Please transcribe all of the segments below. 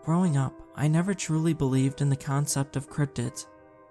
Growing up, I never truly believed in the concept of cryptids,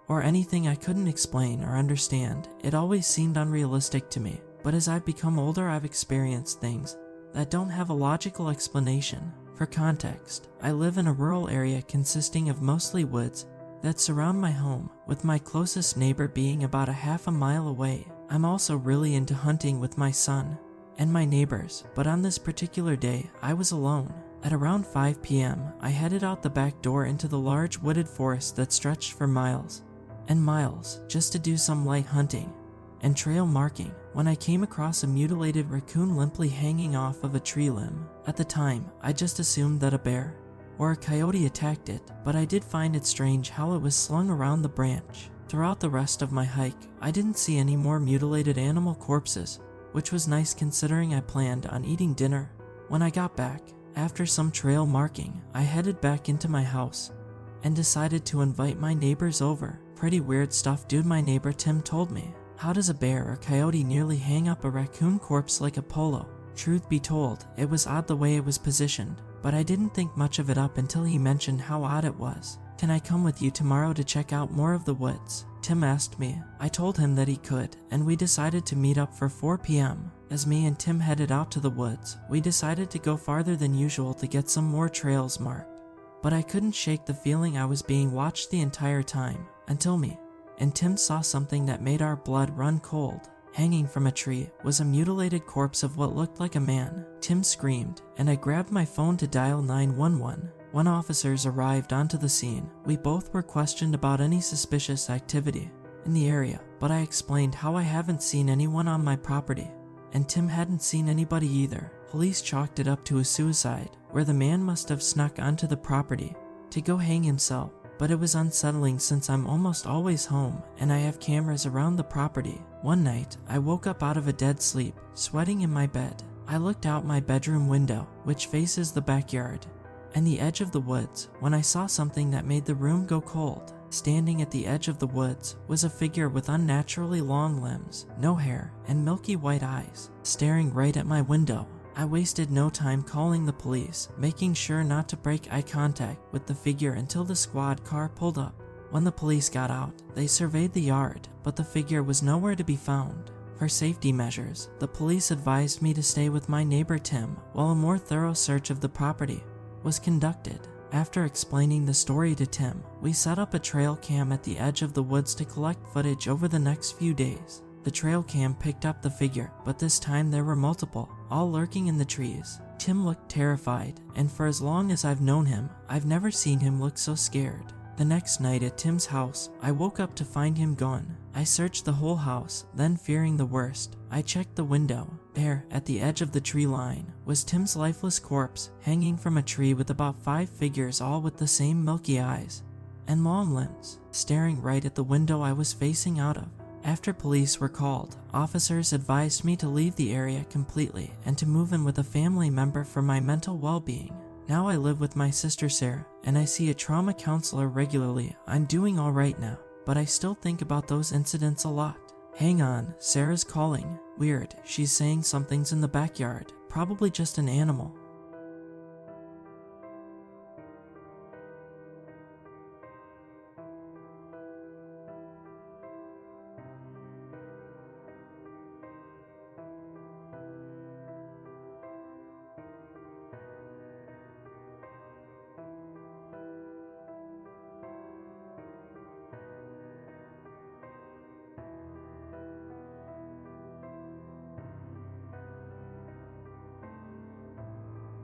or anything I couldn't explain or understand. It always seemed unrealistic to me, but as I've become older, I've experienced things that don't have a logical explanation. For context, I live in a rural area consisting of mostly woods that surround my home, with my closest neighbor being about a half a mile away. I'm also really into hunting with my son and my neighbors, but on this particular day, I was alone. At around 5 p.m., I headed out the back door into the large wooded forest that stretched for miles and miles, just to do some light hunting and trail marking, when I came across a mutilated raccoon limply hanging off of a tree limb. At the time, I just assumed that a bear or a coyote attacked it, but I did find it strange how it was slung around the branch. Throughout the rest of my hike, I didn't see any more mutilated animal corpses, which was nice considering I planned on eating dinner. When I got back, after some trail marking, I headed back into my house and decided to invite my neighbors over. Pretty weird stuff, dude, my neighbor Tim told me. How does a bear or coyote nearly hang up a raccoon corpse like a polo? Truth be told, it was odd the way it was positioned, but I didn't think much of it up until he mentioned how odd it was. Can I come with you tomorrow to check out more of the woods? Tim asked me. I told him that he could, and we decided to meet up for 4 p.m. As me and Tim headed out to the woods, we decided to go farther than usual to get some more trails marked. But I couldn't shake the feeling I was being watched the entire time, until me and Tim saw something that made our blood run cold. Hanging from a tree was a mutilated corpse of what looked like a man. Tim screamed, and I grabbed my phone to dial 911. When officers arrived onto the scene, we both were questioned about any suspicious activity in the area, but I explained how I haven't seen anyone on my property, and Tim hadn't seen anybody either. Police chalked it up to a suicide, where the man must have snuck onto the property to go hang himself. But it was unsettling since I'm almost always home and I have cameras around the property. One night, I woke up out of a dead sleep, sweating in my bed. I looked out my bedroom window, which faces the backyard and the edge of the woods, when I saw something that made the room go cold. Standing at the edge of the woods was a figure with unnaturally long limbs, no hair, and milky white eyes, staring right at my window. I wasted no time calling the police, making sure not to break eye contact with the figure until the squad car pulled up. When the police got out, they surveyed the yard, but the figure was nowhere to be found. For safety measures, the police advised me to stay with my neighbor Tim while a more thorough search of the property was conducted. After explaining the story to Tim, we set up a trail cam at the edge of the woods to collect footage over the next few days. The trail cam picked up the figure, but this time there were multiple, all lurking in the trees. Tim looked terrified, and for as long as I've known him, I've never seen him look so scared. The next night at Tim's house, I woke up to find him gone. I searched the whole house, then fearing the worst, I checked the window. There, at the edge of the tree line, was Tim's lifeless corpse, hanging from a tree with about 5 figures, all with the same milky eyes and long limbs, staring right at the window I was facing out of. After police were called, officers advised me to leave the area completely and to move in with a family member for my mental well-being. Now I live with my sister Sarah, and I see a trauma counselor regularly. I'm doing alright now, but I still think about those incidents a lot. Hang on, Sarah's calling. Weird, she's saying something's in the backyard, probably just an animal.